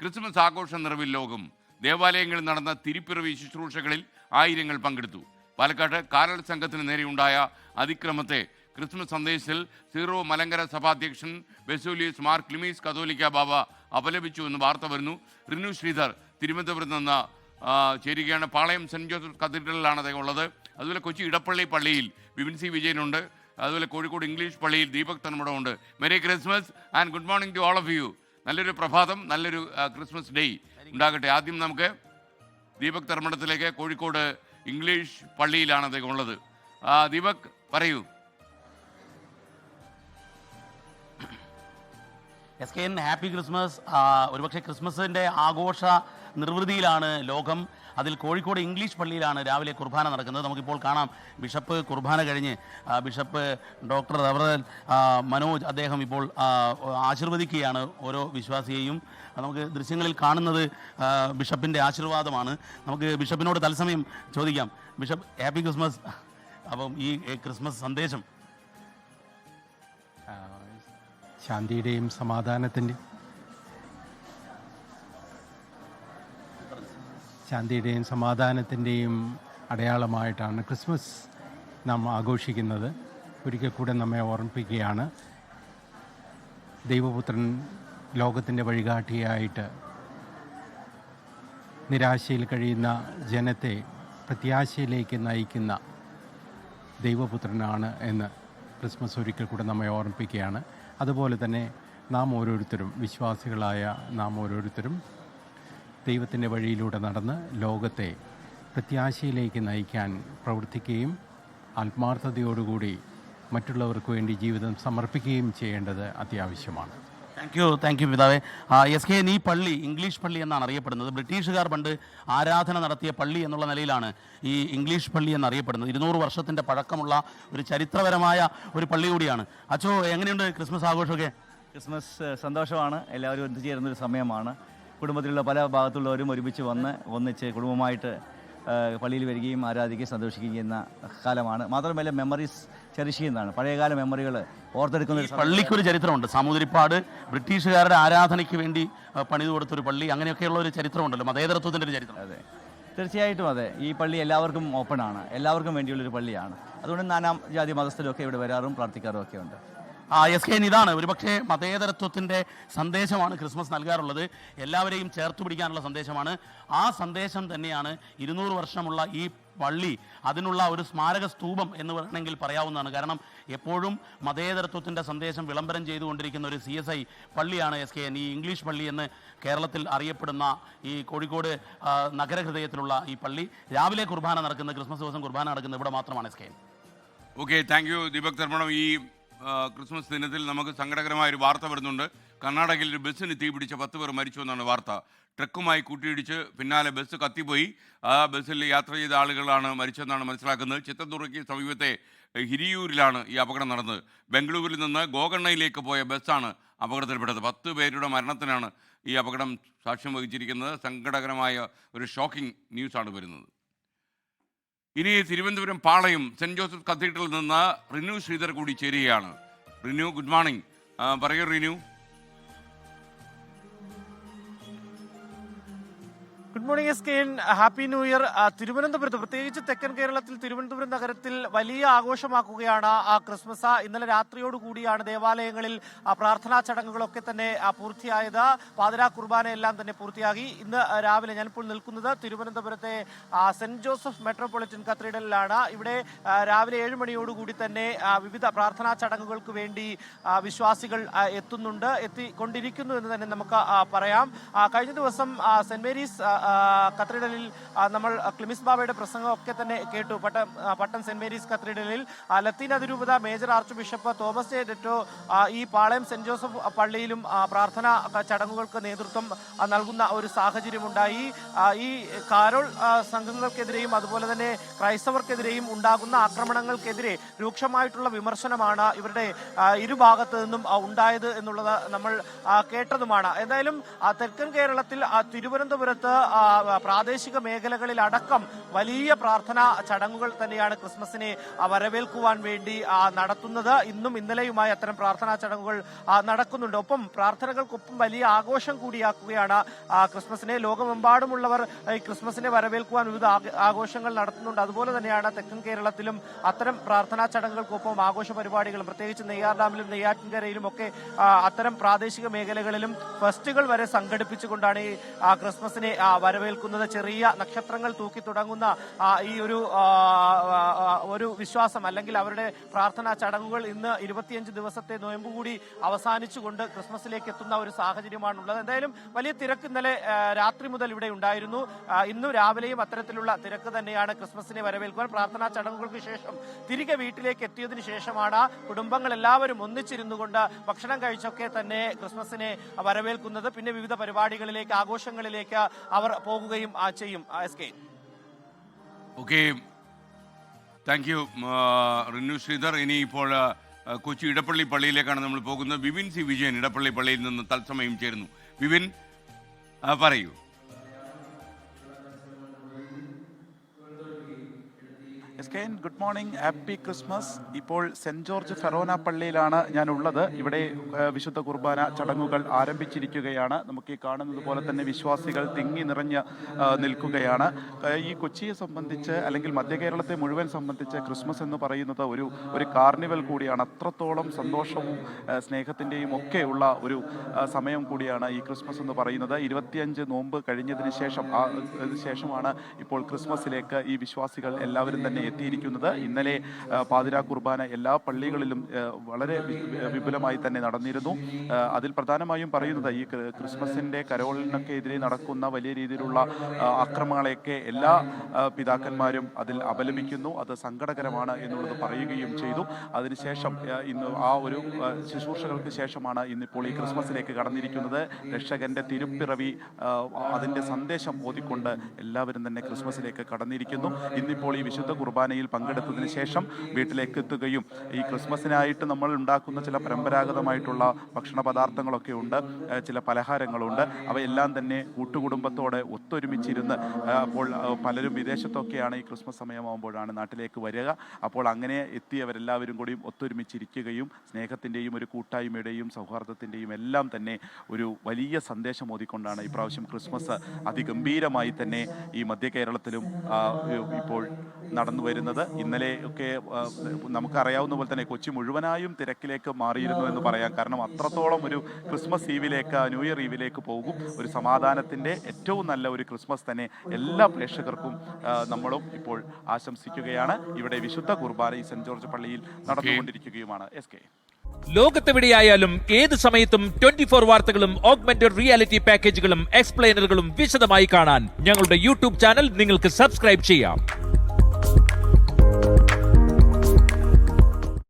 Christmas ആഘോഷ നിറവിൽ ലോകം. ദേവാലയങ്ങളിൽ നടന്ന തിരുപ്പിറവി ശുശ്രൂഷകളിൽ ആയിരങ്ങൾ പങ്കെടുത്തു. പാലക്കാട് കാരൽ സംഘത്തിന് നേരെയുണ്ടായ അതിക്രമത്തെ ക്രിസ്മസ് സന്ദേശത്തിൽ സീറോ മലങ്കര സഭാധ്യക്ഷൻ ബെസൂലിയസ് മാർ ക്ലിമീസ് കത്തോലിക്ക ബാബ അപലപിച്ചു എന്ന് വാർത്ത വരുന്നു. റിനു ശ്രീധർ തിരുവനന്തപുരത്ത് നിന്ന് ചേരുകയാണ്. പാളയം സെൻറ് ജോസഫ് കത്തീഡ്രലിലാണ് അദ്ദേഹം ഉള്ളത്. അതുപോലെ കൊച്ചി ഇടപ്പള്ളി പള്ളിയിൽ വിപിൻ സി വിജയനുണ്ട്. അതുപോലെ കോഴിക്കോട് ഇംഗ്ലീഷ് പള്ളിയിൽ ദീപക് തന്മടമുണ്ട്. Merry Christmas and good morning to all of you. നല്ലൊരു പ്രഭാതം, നല്ലൊരു ക്രിസ്മസ് ഡേ ഉണ്ടാകട്ടെ. ആദ്യം നമുക്ക് ദീപക് തർമ്മടത്തിലേക്ക്. കോഴിക്കോട് ഇംഗ്ലീഷ് പള്ളിയിലാണ് അദ്ദേഹം ഉള്ളത്. ദീപക് പറയൂ. SKN happy Christmas. ഒരുപക്ഷെ ക്രിസ്മസിൻ്റെ ആഘോഷ നിർവൃതിയിലാണ് ലോകം. അതിൽ കോഴിക്കോട് ഇംഗ്ലീഷ് പള്ളിയിലാണ് രാവിലെ കുർബാന നടക്കുന്നത്. നമുക്കിപ്പോൾ കാണാം ബിഷപ്പ് കുർബാന കഴിഞ്ഞ് ബിഷപ്പ് ഡോക്ടർ റവറൽ മനോജ് അദ്ദേഹം ഇപ്പോൾ ആശീർവദിക്കുകയാണ് ഓരോ വിശ്വാസിയെയും. നമുക്ക് ദൃശ്യങ്ങളിൽ കാണുന്നത് ബിഷപ്പിൻ്റെ ആശീർവാദമാണ്. നമുക്ക് ബിഷപ്പിനോട് തത്സമയം ചോദിക്കാം. Bishop happy Christmas. അപ്പം ഈ ക്രിസ്മസ് സന്ദേശം ശാന്തിയുടെയും സമാധാനത്തിൻ്റെയും അടയാളമായിട്ടാണ് ക്രിസ്മസ് നാം ആഘോഷിക്കുന്നത്. ഒരിക്കൽ കൂടെ നമ്മെ ഓർമ്മിപ്പിക്കുകയാണ് ദൈവപുത്രൻ ലോകത്തിൻ്റെ വഴികാട്ടിയായിട്ട് നിരാശയിൽ കഴിയുന്ന ജനത്തെ പ്രത്യാശയിലേക്ക് നയിക്കുന്ന ദൈവപുത്രനാണ് എന്ന് ക്രിസ്മസ് ഒരിക്കൽ കൂടെ നമ്മെ ഓർമ്മിപ്പിക്കുകയാണ്. അതുപോലെ തന്നെ നാം ഓരോരുത്തരും, വിശ്വാസികളായ നാം ഓരോരുത്തരും ദൈവത്തിൻ്റെ വഴിയിലൂടെ നടന്ന് ലോകത്തെ പ്രത്യാശയിലേക്ക് നയിക്കാൻ പ്രവർത്തിക്കുകയും ആത്മാർത്ഥതയോടുകൂടി മറ്റുള്ളവർക്ക് വേണ്ടി ജീവിതം സമർപ്പിക്കുകയും ചെയ്യേണ്ടത് അത്യാവശ്യമാണ്. താങ്ക് യു പിതാവേ. SKN ഈ പള്ളി ഇംഗ്ലീഷ് പള്ളി എന്നാണ് അറിയപ്പെടുന്നത്. ബ്രിട്ടീഷുകാർ പണ്ട് ആരാധന നടത്തിയ പള്ളി എന്നുള്ള നിലയിലാണ് ഈ ഇംഗ്ലീഷ് പള്ളി എന്നറിയപ്പെടുന്നത്. 200 വർഷത്തിൻ്റെ പഴക്കമുള്ള ഒരു ചരിത്രപരമായ ഒരു പള്ളി കൂടിയാണ്. അച്ചോ, എങ്ങനെയുണ്ട് ക്രിസ്മസ് ആഘോഷമൊക്കെ? ക്രിസ്മസ് സന്തോഷമാണ്. എല്ലാവരും ഒത്തുചേരുന്നൊരു സമയമാണ്. കുടുംബത്തിലുള്ള പല ഭാഗത്തുള്ളവരും ഒരുമിച്ച് ഒന്നിച്ച് കുടുംബമായിട്ട് പള്ളിയിൽ വരികയും ആരാധിക്കുകയും സന്തോഷിക്കുകയും ചെയ്യുന്ന കാലമാണ്. മാത്രമല്ല മെമ്മറീസ് ചെറിഷ് ചെയ്യുന്നതാണ്. പഴയകാല മെമ്മറികൾ ഓർത്തെടുക്കുന്ന പള്ളിക്കൊരു ചരിത്രമുണ്ട്. സാമൂതിരിപ്പാട് ബ്രിട്ടീഷുകാരുടെ ആരാധനയ്ക്ക് വേണ്ടി പണിതു കൊടുത്തൊരു പള്ളി, അങ്ങനെയൊക്കെയുള്ള ഒരു ചരിത്രമുണ്ടല്ലോ, മതേതരത്വത്തിൻ്റെ ഒരു ചരിത്രം. അതെ, തീർച്ചയായിട്ടും അതെ. ഈ പള്ളി എല്ലാവർക്കും ഓപ്പണാണ്, എല്ലാവർക്കും വേണ്ടിയുള്ളൊരു പള്ളിയാണ്. അതുകൊണ്ട് നാനാം ജാതി മതസ്ഥരൊക്കെ ഇവിടെ വരാറും പ്രാർത്ഥിക്കാറും ഒക്കെ ഉണ്ട്. SKN ഇതാണ് ഒരുപക്ഷെ മതേതരത്വത്തിൻ്റെ സന്ദേശമാണ് ക്രിസ്മസ് നൽകാറുള്ളത്. എല്ലാവരെയും ചേർത്ത് പിടിക്കാനുള്ള സന്ദേശമാണ്. ആ സന്ദേശം തന്നെയാണ് 200 വർഷമുള്ള ഈ പള്ളി അതിനുള്ള ഒരു സ്മാരക സ്തൂപം എന്ന് വേണമെങ്കിൽ പറയാവുന്നതാണ്. കാരണം എപ്പോഴും മതേതരത്വത്തിൻ്റെ സന്ദേശം വിളംബരം ചെയ്തുകൊണ്ടിരിക്കുന്ന ഒരു CSI പള്ളിയാണ് SKN. ഈ ഇംഗ്ലീഷ് പള്ളി എന്ന് കേരളത്തിൽ അറിയപ്പെടുന്ന ഈ കോഴിക്കോട് നഗരഹൃദയത്തിലുള്ള ഈ പള്ളി രാവിലെ കുർബാന നടക്കുന്നത്, ക്രിസ്മസ് ദിവസം കുർബാന നടക്കുന്നത് ഇവിടെ മാത്രമാണ്. SKN. Okay, thank you Deepak തർമ്മണം. ഈ ക്രിസ്മസ് ദിനത്തിൽ നമുക്ക് സങ്കടകരമായൊരു വാർത്ത വരുന്നുണ്ട്. കർണാടകയിൽ ഒരു ബസ്സിന് തീപിടിച്ച 10 പേർ മരിച്ചു എന്നാണ് വാർത്ത. ട്രക്കുമായി കൂട്ടിയിടിച്ച് പിന്നാലെ ബസ് കത്തിപ്പോയി. ആ ബസ്സിൽ യാത്ര ചെയ്ത ആളുകളാണ് മരിച്ചതെന്നാണ് മനസ്സിലാക്കുന്നത്. ചിത്രദുർഗയ്ക്ക് സമീപത്തെ ഹിരിയൂരിലാണ് ഈ അപകടം നടന്നത്. ബംഗളൂരുവിൽ നിന്ന് ഗോകർണയിലേക്ക് പോയ ബസ്സാണ് അപകടത്തിൽപ്പെട്ടത്. 10 പേരുടെ മരണത്തിനാണ് ഈ അപകടം സാക്ഷ്യം വഹിച്ചിരിക്കുന്നത്. സങ്കടകരമായ ഒരു ഷോക്കിംഗ് ന്യൂസാണ് വരുന്നത്. ഇനി തിരുവനന്തപുരം പാളയം സെൻറ് ജോസഫ് കത്തീഡ്രലിൽ നിന്ന് റിനു ശ്രീധർ കൂടി ചേരുകയാണ്. Rinu, good morning. പറയൂ Rinu. Good morning SKN. Happy new year. തിരുവനന്തപുരത്ത്, പ്രത്യേകിച്ച് തെക്കൻ കേരളത്തിൽ തിരുവനന്തപുരം നഗരത്തിൽ വലിയ ആഘോഷമാക്കുകയാണ് ക്രിസ്മസ്. ഇന്നലെ രാത്രിയോടുകൂടിയാണ് ദേവാലയങ്ങളിൽ പ്രാർത്ഥനാ ചടങ്ങുകളൊക്കെ തന്നെ പൂർത്തിയായത്. പാതിരാ കുർബാന എല്ലാം തന്നെ പൂർത്തിയാക്കി. ഇന്ന് രാവിലെ ഞാനിപ്പോൾ നിൽക്കുന്നത് തിരുവനന്തപുരത്തെ സെന്റ് ജോസഫ് മെട്രോപൊളിറ്റൻ കത്തീഡ്രലിലാണ്. ഇവിടെ രാവിലെ 7 മണിയോടുകൂടി തന്നെ വിവിധ പ്രാർത്ഥനാ ചടങ്ങുകൾക്ക് വേണ്ടി വിശ്വാസികൾ എത്തിക്കൊണ്ടിരിക്കുന്നു എന്ന് തന്നെ നമുക്ക് പറയാം. കഴിഞ്ഞ ദിവസം സെന്റ് മേരീസ് കത്തീഡ്രലിൽ നമ്മൾ ക്ലിമിസ് ബാബയുടെ പ്രസംഗമൊക്കെ തന്നെ കേട്ടു. പട്ടം സെന്റ് മേരീസ് കത്തീഡ്രലിൽ ലത്തീൻ അതിരൂപത major archbishop Thomas J ഡെറ്റോ ഈ പാളയം സെന്റ് ജോസഫ് പള്ളിയിലും പ്രാർത്ഥനാ ചടങ്ങുകൾക്ക് നേതൃത്വം നൽകുന്ന ഒരു സാഹചര്യമുണ്ടായി. ഈ കാരോൾ സംഘങ്ങൾക്കെതിരെയും അതുപോലെ തന്നെ ക്രൈസ്തവർക്കെതിരെയും ഉണ്ടാകുന്ന ആക്രമണങ്ങൾക്കെതിരെ രൂക്ഷമായിട്ടുള്ള വിമർശനമാണ് ഇവരുടെ ഇരുഭാഗത്തു നിന്നും ഉണ്ടായത് എന്നുള്ളത് നമ്മൾ കേട്ടതുമാണ്. എന്തായാലും തെക്കൻ കേരളത്തിൽ തിരുവനന്തപുരത്ത് പ്രാദേശിക മേഖലകളിലടക്കം വലിയ പ്രാർത്ഥനാ ചടങ്ങുകൾ തന്നെയാണ് ക്രിസ്മസിനെ വരവേൽക്കുവാൻ വേണ്ടി നടത്തുന്നത്. ഇന്നും ഇന്നലെയുമായി അത്തരം പ്രാർത്ഥനാ ചടങ്ങുകൾ നടക്കുന്നുണ്ട്. ഒപ്പം പ്രാർത്ഥനകൾക്കൊപ്പം വലിയ ആഘോഷം കൂടിയാക്കുകയാണ് ക്രിസ്മസിനെ. ലോകമെമ്പാടുമുള്ളവർ ഈ ക്രിസ്മസിനെ വരവേൽക്കുവാൻ വിവിധ ആഘോഷങ്ങൾ നടത്തുന്നുണ്ട്. അതുപോലെ തന്നെയാണ് തെക്കൻ കേരളത്തിലും അത്തരം പ്രാർത്ഥനാ ചടങ്ങുകൾക്കൊപ്പം ആഘോഷ പരിപാടികളും, പ്രത്യേകിച്ച് നെയ്യാർ ഡാമിലും നെയ്യാറ്റിൻകരയിലും ഒക്കെ അത്തരം പ്രാദേശിക മേഖലകളിലും ഫെസ്റ്റുകൾ വരെ സംഘടിപ്പിച്ചുകൊണ്ടാണ് ഈ ക്രിസ്മസിനെ വരവേൽക്കുന്നത്. ചെറിയ നക്ഷത്രങ്ങൾ തൂക്കി തുടങ്ങുന്ന ഈ ഒരു വിശ്വാസം അല്ലെങ്കിൽ അവരുടെ പ്രാർത്ഥനാ ചടങ്ങുകൾ ഇന്ന് 25 ദിവസത്തെ നോയമ്പ് കൂടി അവസാനിച്ചുകൊണ്ട് ക്രിസ്മസിലേക്ക് എത്തുന്ന ഒരു സാഹചര്യമാണുള്ളത്. എന്തായാലും വലിയ തിരക്ക് ഇന്നലെ രാത്രി മുതൽ ഇവിടെ ഉണ്ടായിരുന്നു. ഇന്നു രാവിലെയും അത്തരത്തിലുള്ള തിരക്ക് തന്നെയാണ് ക്രിസ്മസിനെ വരവേൽക്കുവാൻ. പ്രാർത്ഥനാ ചടങ്ങുകൾക്ക് ശേഷം തിരികെ വീട്ടിലേക്ക് എത്തിയതിനു ശേഷമാണ് കുടുംബങ്ങൾ എല്ലാവരും ഒന്നിച്ചിരുന്നു കൊണ്ട് ഭക്ഷണം കഴിച്ചൊക്കെ തന്നെ ക്രിസ്മസിനെ വരവേൽക്കുന്നത്. പിന്നെ വിവിധ പരിപാടികളിലേക്ക്, ആഘോഷങ്ങളിലേക്ക് അവർ പോകുകയും ചെയ്യും. SK. Okay, thank you Rinu Sridhar. ഇനിയിപ്പോൾ കൊച്ചി ഇടപ്പള്ളി പള്ളിയിലേക്കാണ് നമ്മൾ പോകുന്നത്. വിപിൻ സി വിജയൻ ഇടപ്പള്ളി പള്ളിയിൽ നിന്ന് തത്സമയം ചേരുന്നു. വിപിൻ, പറയൂ. Good morning, happy Christmas. ഇപ്പോൾ സെന്റ് ജോർജ് ഫെറോന പള്ളിയിലാണ് ഞാൻ ഉള്ളത്. ഇവിടെ വിശുദ്ധ കുർബാന ചടങ്ങുകൾ ആരംഭിച്ചിരിക്കുകയാണ്. നമുക്ക് ഈ കാണുന്നത് പോലെ തന്നെ വിശ്വാസികൾ തിങ്ങി നിറഞ്ഞ് നിൽക്കുകയാണ്. ഈ കൊച്ചിയെ സംബന്ധിച്ച് അല്ലെങ്കിൽ മധ്യ കേരളത്തെ മുഴുവൻ സംബന്ധിച്ച് ക്രിസ്മസ് എന്ന് പറയുന്നത് ഒരു കാർണിവൽ കൂടിയാണ്. അത്രത്തോളം സന്തോഷവും സ്നേഹത്തിൻ്റെയും ഒക്കെ ഉള്ള ഒരു സമയം കൂടിയാണ് ഈ ക്രിസ്മസ് എന്ന് പറയുന്നത്. 25 നോമ്പ് കഴിഞ്ഞതിന് ശേഷമാണ് ഇപ്പോൾ ക്രിസ്മസിലേക്ക് ഈ വിശ്വാസികൾ എല്ലാവരും തന്നെ എത്തിയിരിക്കുന്നത്. ഇന്നലെ പാതിരാ കുർബാന എല്ലാ പള്ളികളിലും വളരെ വിപുലമായി തന്നെ നടന്നിരുന്നു. അതിൽ പ്രധാനമായും പറയുന്നത് ഈ ക്രിസ്മസിൻ്റെ കരോളിനൊക്കെ എതിരെ നടക്കുന്ന വലിയ രീതിയിലുള്ള ആക്രമണങ്ങളെയൊക്കെ എല്ലാ പിതാക്കന്മാരും അതിൽ അപലപിക്കുന്നു. അത് സങ്കടകരമാണ് എന്നുള്ളത് പറയുകയും ചെയ്തു. അതിനുശേഷം ഇന്ന് ആ ഒരു ശുശ്രൂഷകൾക്ക് ശേഷമാണ് ഇന്നിപ്പോൾ ഈ ക്രിസ്മസിലേക്ക് കടന്നിരിക്കുന്നത്. രക്ഷകന്റെ തിരുപ്പിറവി, അതിൻ്റെ സന്ദേശം ഓതിക്കൊണ്ട് എല്ലാവരും തന്നെ ക്രിസ്മസിലേക്ക് കടന്നിരിക്കുന്നു. ഇന്നിപ്പോൾ ഈ വിശുദ്ധ കുർബാനയിൽ പങ്കെടുത്തതിന് ശേഷം വീട്ടിലേക്ക് എത്തുകയും ഈ ക്രിസ്മസിനായിട്ട് നമ്മൾ ഉണ്ടാക്കുന്ന ചില പരമ്പരാഗതമായിട്ടുള്ള ഭക്ഷണ പദാർത്ഥങ്ങളൊക്കെ ഉണ്ട്, ചില പലഹാരങ്ങളുണ്ട്. അവയെല്ലാം തന്നെ കൂട്ടുകുടുംബത്തോടെ ഒത്തൊരുമിച്ചിരുന്ന്, അപ്പോൾ പലരും വിദേശത്തൊക്കെയാണ് ഈ ക്രിസ്മസ് സമയമാകുമ്പോഴാണ് നാട്ടിലേക്ക് വരിക. അപ്പോൾ അങ്ങനെ എത്തിയവരെല്ലാവരും കൂടിയും ഒത്തൊരുമിച്ചിരിക്കുകയും സ്നേഹത്തിൻ്റെയും ഒരു കൂട്ടായ്മയുടെയും സൗഹാർദ്ദത്തിൻ്റെയും എല്ലാം തന്നെ ഒരു വലിയ സന്ദേശം ഓതിക്കൊണ്ടാണ് ഇപ്രാവശ്യം ക്രിസ്മസ് അതിഗംഭീരമായി തന്നെ ഈ മധ്യ കേരളത്തിലും ഇപ്പോൾ നടന്നു വരുന്നത്. ഇന്നലെ ഒക്കെ നമുക്കറിയാവുന്ന പോലെ തന്നെ കൊച്ചി മുഴുവനായും തിരക്കിലേക്ക് മാറിയിരുന്നു എന്ന് പറയാം. കാരണം അത്രത്തോളം ഒരു ക്രിസ്മസ് ഈവിലേക്ക്, ന്യൂ ഇയർ ഈവിലേക്ക് പോകും. ഒരു സമാധാനത്തിൻ്റെ ഏറ്റവും നല്ല ഒരു ക്രിസ്മസ് തന്നെ എല്ലാ പ്രേക്ഷകർക്കും നമ്മളും ഇപ്പോൾ ആശംസിക്കുകയാണ്. ഇവിടെ വിശുദ്ധ കുർബാന ഈ സെന്റ് ജോർജ് പള്ളിയിൽ നടന്നുകൊണ്ടിരിക്കുകയുമാണ്. SK. ലോകത്തെവിടെയായാലും ഏത് സമയത്തും 24 വാർത്തകളും ഓഗ്മെന്റഡ് റിയാലിറ്റി പാക്കേജുകളും എക്സ്പ്ലെയിനറുകളും വിശദമായി കാണാൻ ഞങ്ങളുടെ യൂട്യൂബ് ചാനൽ നിങ്ങൾക്ക് സബ്സ്ക്രൈബ് ചെയ്യാം.